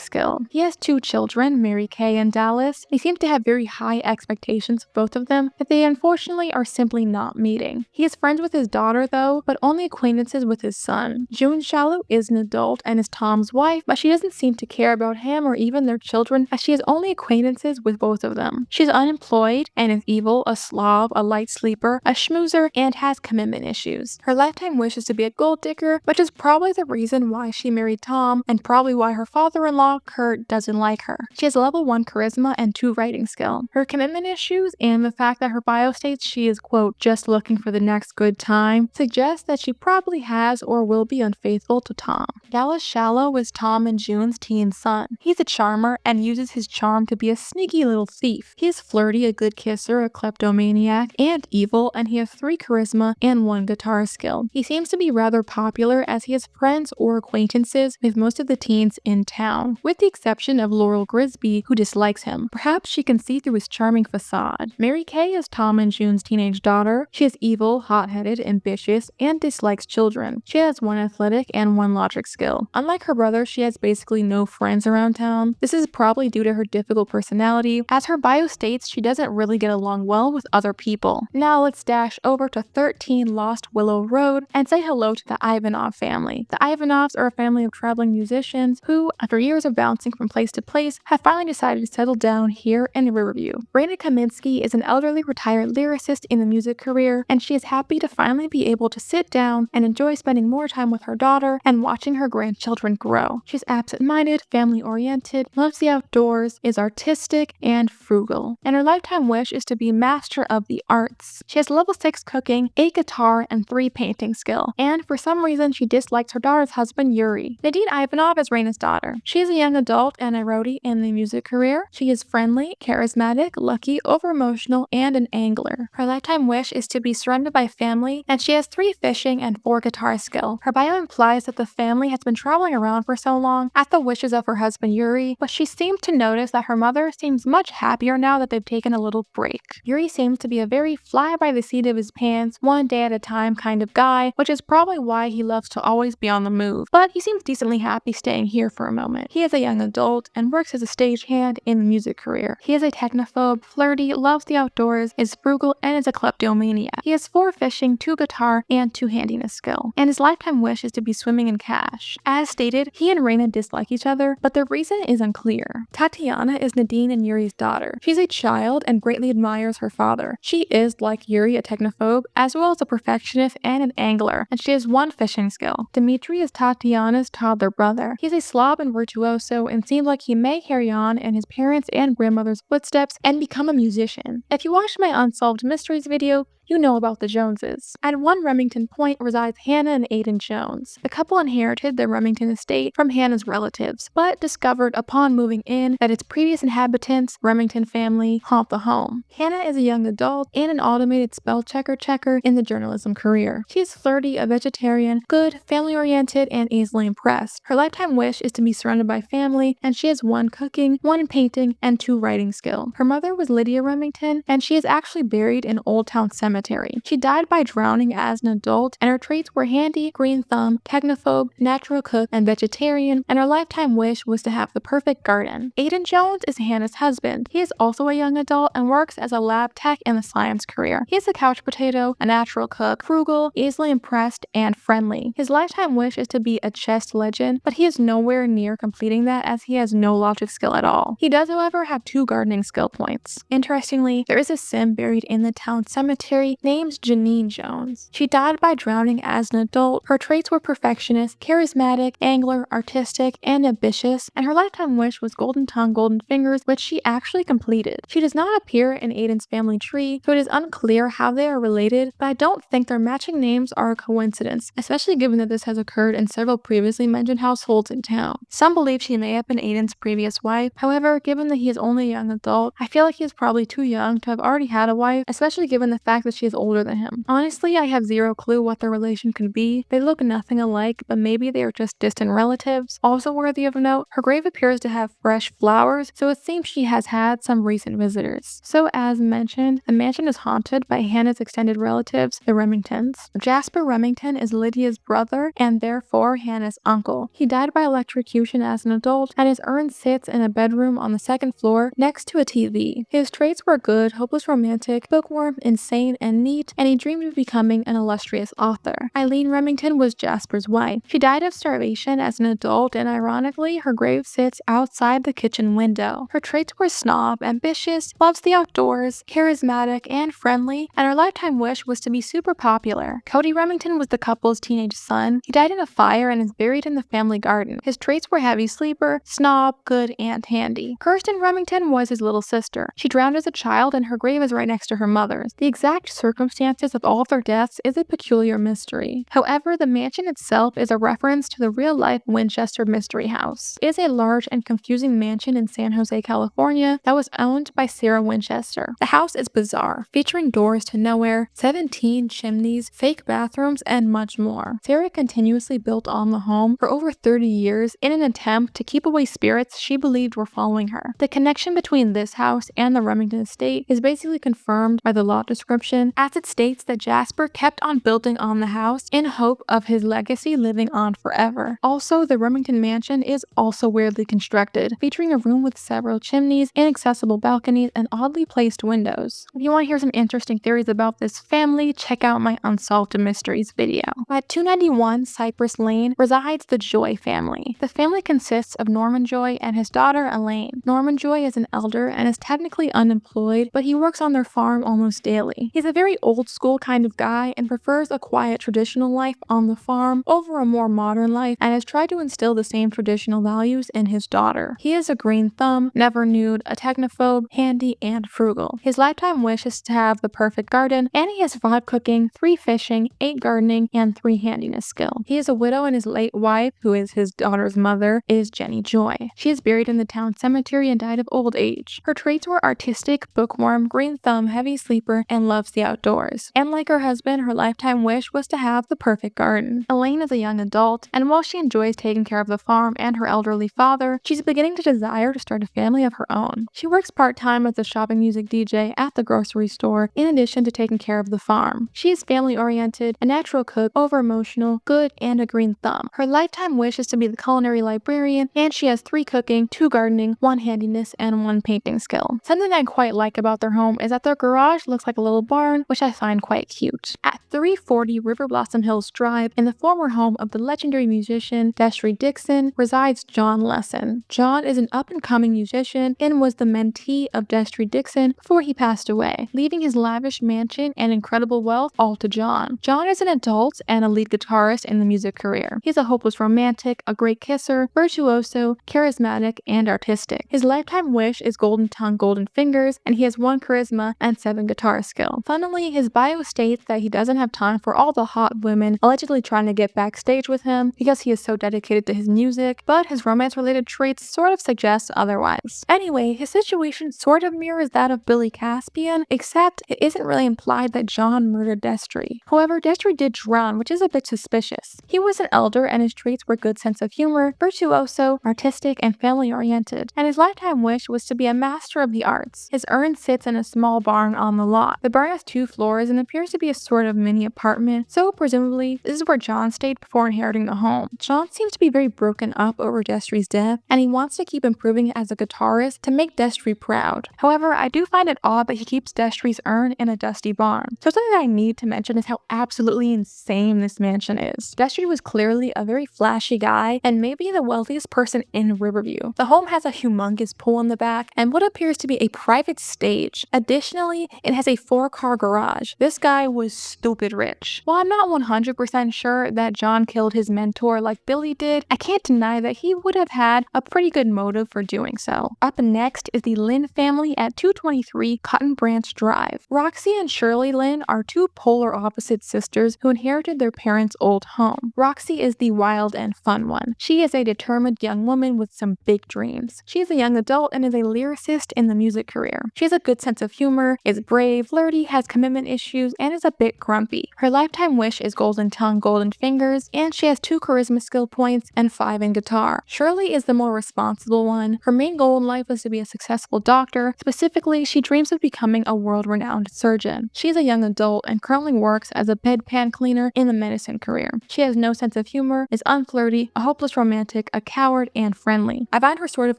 skill. He has 2 children, Mary Kay and Dallas. He seems to have very high expectations of both of them that they unfortunately are simply not meeting. He is friends with his daughter though, but only acquaintances with his son. June Shallow is an adult and is Tom's wife, but she doesn't seem to care about him or even their children, as she has only acquaintances with both of them. She's unemployed and is evil, a slob, a light sleeper, a schmoozer, and has commitment issues. Her lifetime wish is to be a gold digger, which is probably the reason why she married Tom, and probably why her father-in-law, Kurt, doesn't like her. She has level 1 charisma and 2 writing skill. Her commitment issues and the fact that her bio states she is, quote, just looking for the next good time, suggests that she probably has or will be unfaithful to Tom. Dallas Shallow is Tom and June's teen son. He's a charmer and uses his charm to be a sneaky little thief. He is flirty, a good kisser, a kleptomaniac, and evil, and he has 3 charisma and 1 guitar skill. He seems to be rather popular as he has friends or acquaintances with most of the teens in town, with the exception of Laurel Grisby, who dislikes him. Perhaps she can see through his charming facade. Mary Kay is Tom and June's teenage daughter. She is evil, hot-headed, ambitious, and dislikes children. She has 1 athletic and 1 logic skill. Unlike her brother, she has basically no friends around town. This is probably due to her difficult personality. As her bio states, she doesn't really get along well with other people. Now let's dash over to 13 Lost Willow Road and say hello to the Ivanov family. The Ivanovs are a family of traveling musicians who, after years of bouncing from place to place, have finally decided to settle down here in Riverview. Raina Kaminsky is an elderly retired lyricist in the music career, and she is happy to finally be able to sit down and enjoy spending more time with her daughter and watching her grandchildren grow. She's absent-minded, family-oriented, loves the outdoors, is artistic, and frugal. And her lifetime wish is to be master of the arts. She has level 6 cooking, 8 guitar, and 3 painting skill. And for some reason, she dislikes her daughter's husband, Yuri. Nadine Ivanov is Raina's daughter. She is a young adult and a roadie in the music career. She is friendly, charismatic, lucky, over-emotional, and an angler. Her lifetime wish is to be surrounded by family, and she has 3 fishing and 4 guitar skill. Her bio implies that the family has been traveling around for so long at the wishes of her husband Yuri, but she seemed to notice that her mother seems much happier now that they've taken a little break. Yuri seems to be a very fly by the seat of his pants, one day at a time kind of guy, which is probably why he loves to always be on the move, but he seems decently happy staying here for a moment. He is a young adult and works as a stagehand in the music career. He is a technophobe, flirty, loves the outdoors, is frugal, and is a kleptomaniac. He has 4 fishing, 2 guitar, and 2 handiness skill, and his lifetime wish is to be swimming in cash. As stated, he and Raina dislike each other, but the reason is unclear. Tatiana is Nadine and Yuri's daughter. She's a child and greatly admires her father. She is, like Yuri, a technophobe, as well as a perfectionist and an angler, and she has 1 fishing skill. Dimitri is Tatiana's toddler brother. He's a slob and virtuoso and seems like he may carry on in his parents' and grandmother's footsteps and become a musician. If you watched my Unsolved Mysteries video, you know about the Joneses. At 1 Remington Point resides Hannah and Aiden Jones. The couple inherited the Remington estate from Hannah's relatives, but discovered upon moving in that its previous inhabitants, Remington family, haunt the home. Hannah is a young adult and an automated spell checker in the journalism career. She is flirty, a vegetarian, good, family-oriented, and easily impressed. Her lifetime wish is to be surrounded by family, and she has 1 cooking, 1 painting, and 2 writing skill. Her mother was Lydia Remington, and she is actually buried in Old Town Cemetery. She died by drowning as an adult, and her traits were handy, green thumb, technophobe, natural cook, and vegetarian, and her lifetime wish was to have the perfect garden. Aiden Jones is Hannah's husband. He is also a young adult and works as a lab tech in the science career. He is a couch potato, a natural cook, frugal, easily impressed, and friendly. His lifetime wish is to be a chess legend, but he is nowhere near completing that as he has no logic skill at all. He does, however, have 2 gardening skill points. Interestingly, there is a sim buried in the town cemetery story, named Janine Jones. She died by drowning as an adult. Her traits were perfectionist, charismatic, angler, artistic, and ambitious, and her lifetime wish was golden tongue, golden fingers, which she actually completed. She does not appear in Aiden's family tree, so it is unclear how they are related, but I don't think their matching names are a coincidence, especially given that this has occurred in several previously mentioned households in town. Some believe she may have been Aiden's previous wife. However, given that he is only a young adult, I feel like he is probably too young to have already had a wife, especially given the fact that she is older than him. Honestly, I have zero clue what their relation could be. They look nothing alike, but maybe they are just distant relatives. Also worthy of note, her grave appears to have fresh flowers, so it seems she has had some recent visitors. So as mentioned, the mansion is haunted by Hannah's extended relatives, the Remingtons. Jasper Remington is Lydia's brother and therefore Hannah's uncle. He died by electrocution as an adult, and his urn sits in a bedroom on the second floor next to a TV. His traits were good, hopeless romantic, bookworm, insane, and neat, and he dreamed of becoming an illustrious author. Eileen Remington was Jasper's wife. She died of starvation as an adult, and ironically, her grave sits outside the kitchen window. Her traits were snob, ambitious, loves the outdoors, charismatic, and friendly, and her lifetime wish was to be super popular. Cody Remington was the couple's teenage son. He died in a fire and is buried in the family garden. His traits were heavy sleeper, snob, good, and handy. Kirsten Remington was his little sister. She drowned as a child, and her grave is right next to her mother's. The exact circumstances of all of their deaths is a peculiar mystery. However, the mansion itself is a reference to the real-life Winchester Mystery House. It is a large and confusing mansion in San Jose, California that was owned by Sarah Winchester. The house is bizarre, featuring doors to nowhere, 17 chimneys, fake bathrooms, and much more. Sarah continuously built on the home for over 30 years in an attempt to keep away spirits she believed were following her. The connection between this house and the Remington estate is basically confirmed by the lot description, as it states that Jasper kept on building on the house in hope of his legacy living on forever. Also, the Remington mansion is also weirdly constructed, featuring a room with several chimneys, inaccessible balconies, and oddly placed windows. If you want to hear some interesting theories about this family, check out my Unsolved Mysteries video. At 291 Cypress Lane resides the Joy family. The family consists of Norman Joy and his daughter Elaine. Norman Joy is an elder and is technically unemployed, but he works on their farm almost daily. He's a very old school kind of guy and prefers a quiet traditional life on the farm over a more modern life, and has tried to instill the same traditional values in his daughter. He is a green thumb, never nude, a technophobe, handy, and frugal. His lifetime wish is to have the perfect garden, and he has 5 cooking, 3 fishing, 8 gardening, and 3 handiness skill. He is a widow, and his late wife, who is his daughter's mother, is Jenny Joy. She is buried in the town cemetery and died of old age. Her traits were artistic, bookworm, green thumb, heavy sleeper, and loves the outdoors. And like her husband, her lifetime wish was to have the perfect garden. Elaine is a young adult, and while she enjoys taking care of the farm and her elderly father, she's beginning to desire to start a family of her own. She works part-time as a shopping music DJ at the grocery store, in addition to taking care of the farm. She is family-oriented, a natural cook, over-emotional, good, and a green thumb. Her lifetime wish is to be the culinary librarian, and she has 3 cooking, 2 gardening, 1 handiness, and 1 painting skill. Something I quite like about their home is that their garage looks like a little barn, which I find quite cute. At 340 River Blossom Hills Drive, in the former home of the legendary musician Destry Dixon, resides John Lessen. John is an up-and-coming musician and was the mentee of Destry Dixon before he passed away, leaving his lavish mansion and incredible wealth all to John. John is an adult and a lead guitarist in the music career. He's a hopeless romantic, a great kisser, virtuoso, charismatic, and artistic. His lifetime wish is golden tongue, golden fingers, and he has 1 charisma and 7 guitar skill. Funnily, his bio states that he doesn't have time for all the hot women allegedly trying to get backstage with him because he is so dedicated to his music, but his romance-related traits sort of suggest otherwise. Anyway, his situation sort of mirrors that of Billy Caspian, except it isn't really implied that John murdered Destry. However, Destry did drown, which is a bit suspicious. He was an elder, and his traits were good sense of humor, virtuoso, artistic, and family-oriented, and his lifetime wish was to be a master of the arts. His urn sits in a small barn on the lot. The barn has 2 floors and appears to be a sort of mini apartment, so presumably this is where John stayed before inheriting the home. John seems to be very broken up over Destry's death, and he wants to keep improving as a guitarist to make Destry proud. However, I do find it odd that he keeps Destry's urn in a dusty barn. So something that I need to mention is how absolutely insane this mansion is. Destry was clearly a very flashy guy and maybe the wealthiest person in Riverview. The home has a humongous pool in the back and what appears to be a private stage. Additionally, it has a 4-car car garage. This guy was stupid rich. While I'm not 100% sure that John killed his mentor like Billy did, I can't deny that he would have had a pretty good motive for doing so. Up next is the Lynn family at 223 Cotton Branch Drive. Roxy and Shirley Lynn are two polar opposite sisters who inherited their parents' old home. Roxy is the wild and fun one. She is a determined young woman with some big dreams. She is a young adult and is a lyricist in the music career. She has a good sense of humor, is brave, flirty, has commitment issues, and is a bit grumpy. Her lifetime wish is golden tongue, golden fingers, and she has 2 charisma skill points and 5 in guitar. Shirley is the more responsible one. Her main goal in life is to be a successful doctor. Specifically, she dreams of becoming a world-renowned surgeon. She is a young adult and currently works as a bedpan cleaner in the medicine career. She has no sense of humor, is unflirty, a hopeless romantic, a coward, and friendly. I find her sort of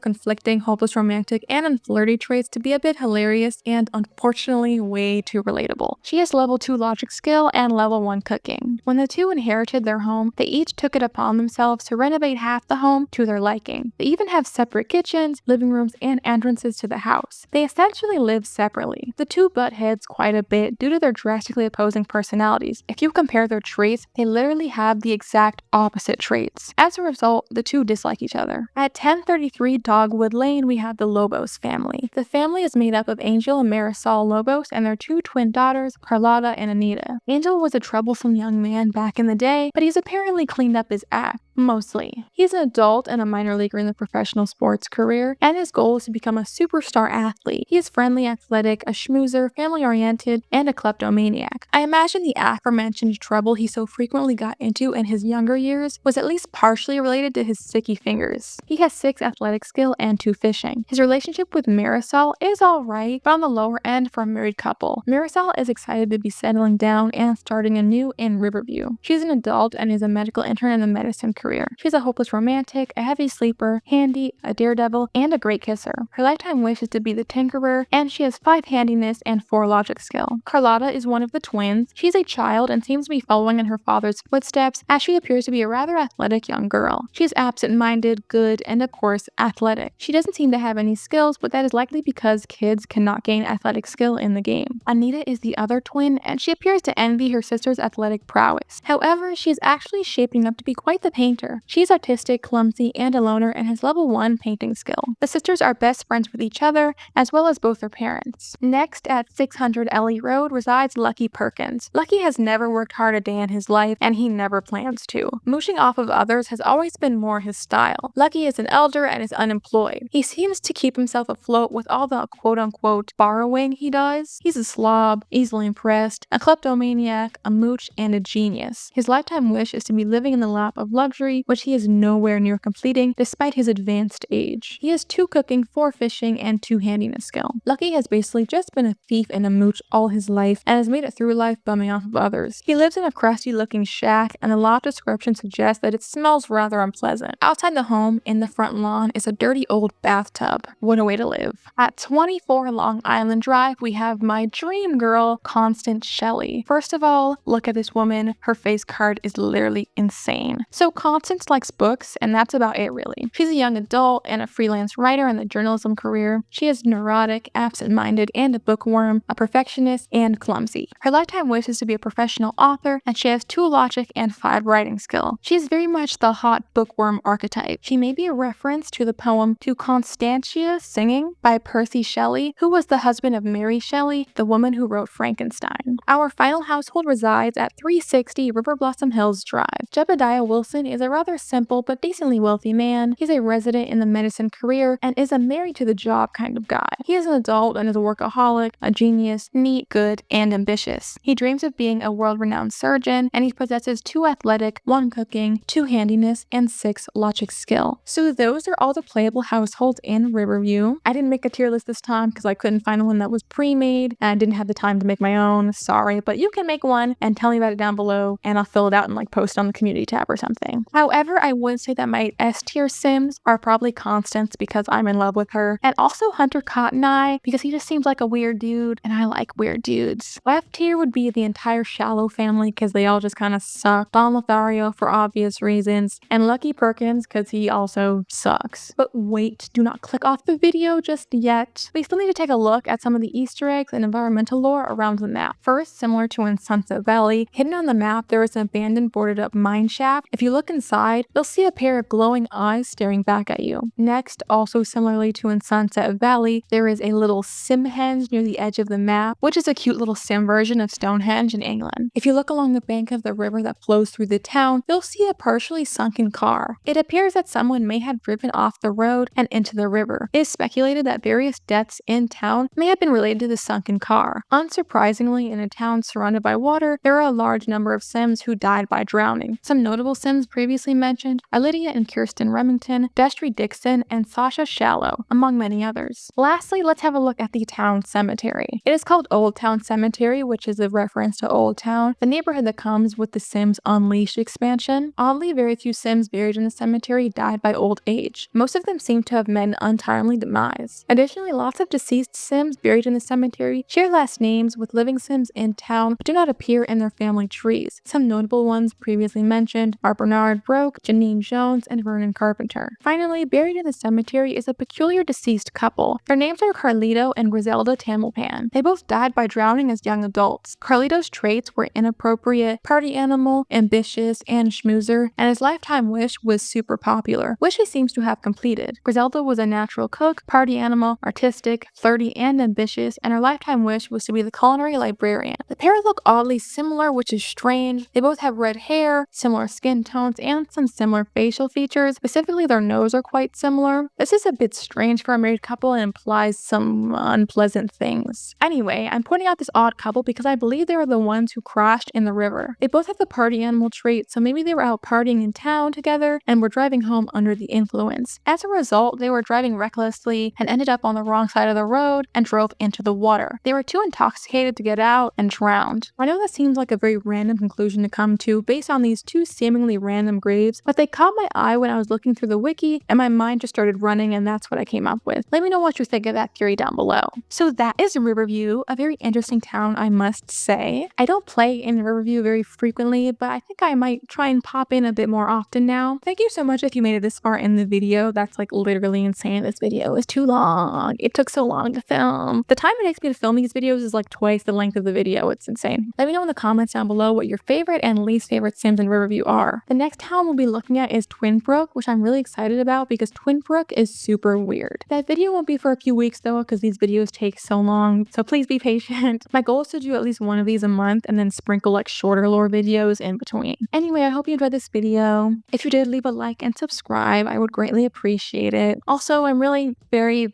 conflicting hopeless romantic and unflirty traits to be a bit hilarious and unfortunately way too relatable. She has level 2 logic skill and level 1 cooking. When the two inherited their home, they each took it upon themselves to renovate half the home to their liking. They even have separate kitchens, living rooms, and entrances to the house. They essentially live separately. The two butt heads quite a bit due to their drastically opposing personalities. If you compare their traits, they literally have the exact opposite traits. As a result, the two dislike each other. At 1033 Dogwood Lane, we have the Lobos family. The family is made up of Angel and Marisol Lobos and their 2 twin daughters, Carlotta and Anita. Angel was a troublesome young man back in the day, but he's apparently cleaned up his act. Mostly. He's an adult and a minor leaguer in the professional sports career, and his goal is to become a superstar athlete. He is friendly, athletic, a schmoozer, family-oriented, and a kleptomaniac. I imagine the aforementioned trouble he so frequently got into in his younger years was at least partially related to his sticky fingers. He has 6 athletic skill and 2 fishing. His relationship with Marisol is alright, but on the lower end for a married couple. Marisol is excited to be settling down and starting anew in Riverview. She's an adult and is a medical intern in the medicine career. She's a hopeless romantic, a heavy sleeper, handy, a daredevil, and a great kisser. Her lifetime wish is to be the tinkerer, and she has 5 handiness and 4 logic skill. Carlotta is one of the twins. She's a child and seems to be following in her father's footsteps, as she appears to be a rather athletic young girl. She is absent-minded, good, and of course, athletic. She doesn't seem to have any skills, but that is likely because kids cannot gain athletic skill in the game. Anita is the other twin, and she appears to envy her sister's athletic prowess. However, she is actually shaping up to be quite the painter. She's artistic, clumsy, and a loner and has level 1 painting skill. The sisters are best friends with each other, as well as both their parents. Next, at 600 Ellie Road resides Lucky Perkins. Lucky has never worked hard a day in his life, and he never plans to. Mooshing off of others has always been more his style. Lucky is an elder and is unemployed. He seems to keep himself afloat with all the quote-unquote borrowing he does. He's a slob, easily impressed, a kleptomaniac, a mooch, and a genius. His lifetime wish is to be living in the lap of luxury, which he is nowhere near completing despite his advanced age. He has 2 cooking, 4 fishing, and 2 handiness skill. Lucky has basically just been a thief and a mooch all his life and has made it through life bumming off of others. He lives in a crusty looking shack, and the lot description suggests that it smells rather unpleasant. Outside the home, in the front lawn, is a dirty old bathtub. What a way to live. At 24 Long Island Drive, we have my dream girl, Constance Shelley. First of all, look at this woman. Her face card is literally insane. So Constance likes books, and that's about it really. She's a young adult and a freelance writer in the journalism career. She is neurotic, absent-minded, and a bookworm, a perfectionist, and clumsy. Her lifetime wish is to be a professional author, and she has 2 logic and 5 writing skill. She is very much the hot bookworm archetype. She may be a reference to the poem To Constantia Singing by Percy Shelley, who was the husband of Mary Shelley, the woman who wrote Frankenstein. Our final household resides at 360 River Blossom Hills Drive. Jebidiah Wilson is a rather simple but decently wealthy man. He's a resident in the medicine career and is a married to the job kind of guy. He is an adult and is a workaholic, a genius, neat, good, and ambitious. He dreams of being a world-renowned surgeon, and he possesses 2 athletic, 1 cooking, 2 handiness, and 6 logic skill. So those are all the playable households in Riverview. I didn't make a tier list this time because I couldn't find one that was pre-made and I didn't have the time to make my own. Sorry, but you can make one and tell me about it down below, and I'll fill it out and post it on the community tab or something. However, I would say that my S tier Sims are probably Constance because I'm in love with her, and also Hunter Cottoneye because he just seems like a weird dude, and I like weird dudes. F tier would be the entire Shallow family because they all just kind of suck. Don Lothario for obvious reasons, and Lucky Perkins because he also sucks. But wait, do not click off the video just yet. We still need to take a look at some of the Easter eggs and environmental lore around the map. First, similar to in Sunset Valley, hidden on the map there is an abandoned boarded up mine shaft. If you look inside, you'll see a pair of glowing eyes staring back at you. Next, also similarly to in Sunset Valley, there is a little Simhenge near the edge of the map, which is a cute little sim version of Stonehenge in England. If you look along the bank of the river that flows through the town, you'll see a partially sunken car. It appears that someone may have driven off the road and into the river. It is speculated that various deaths in town may have been related to the sunken car. Unsurprisingly, in a town surrounded by water, there are a large number of Sims who died by drowning. Some notable Sims previously mentioned are Lydia and Kirsten Remington, Destry Dixon, and Sasha Shallow, among many others. Lastly, let's have a look at the town cemetery. It is called Old Town Cemetery, which is a reference to Old Town, the neighborhood that comes with the Sims Unleashed expansion. Oddly, very few Sims buried in the cemetery died by old age. Most of them seem to have met an untimely demise. Additionally, lots of deceased Sims buried in the cemetery share last names with living Sims in town but do not appear in their family trees. Some notable ones previously mentioned are Bernard Broke, Janine Jones, and Vernon Carpenter. Finally, buried in the cemetery is a peculiar deceased couple. Their names are Carlito and Griselda Tamelpan. They both died by drowning as young adults. Carlito's traits were inappropriate, party animal, ambitious, and schmoozer, and his lifetime wish was super popular, which he seems to have completed. Griselda was a natural cook, party animal, artistic, flirty, and ambitious, and her lifetime wish was to be the culinary librarian. The pair look oddly similar, which is strange. They both have red hair, similar skin tones, and some similar facial features. Specifically, their nose are quite similar. This is a bit strange for a married couple and implies some unpleasant things. Anyway, I'm pointing out this odd couple because I believe they are the ones who crashed in the river. They both have the party animal trait, so maybe they were out partying in town together and were driving home under the influence. As a result, they were driving recklessly and ended up on the wrong side of the road and drove into the water. They were too intoxicated to get out and drowned. I know that seems like a very random conclusion to come to based on these two seemingly random graves, but they caught my eye when I was looking through the wiki and my mind just started running, and that's what I came up with. Let me know what you think of that theory down below. So that is Riverview, a very interesting town, I must say. I don't play in Riverview very frequently, but I think I might try and pop in a bit more often now. Thank you so much if you made it this far in the video. That's like literally insane. This video is too long. It took so long to film. The time it takes me to film these videos is like twice the length of the video. It's insane. Let me know in the comments down below what your favorite and least favorite Sims in Riverview are. The next town we'll be looking at is Twinbrook, which I'm really excited about because Twinbrook is super weird. That video won't be for a few weeks though because these videos take so long, so please be patient. My goal is to do at least one of these a month and then sprinkle like shorter lore videos in between. Anyway, I hope you enjoyed this video. If you did, leave a like and subscribe. I would greatly appreciate it. Also, I'm really very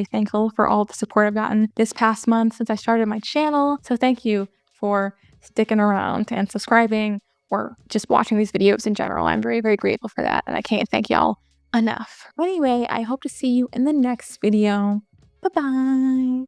thankful for all the support I've gotten this past month since I started my channel. So thank you for sticking around and subscribing or just watching these videos in general. I'm very grateful for that, and I can't thank y'all enough. Anyway, I hope to see you in the next video. Bye-bye.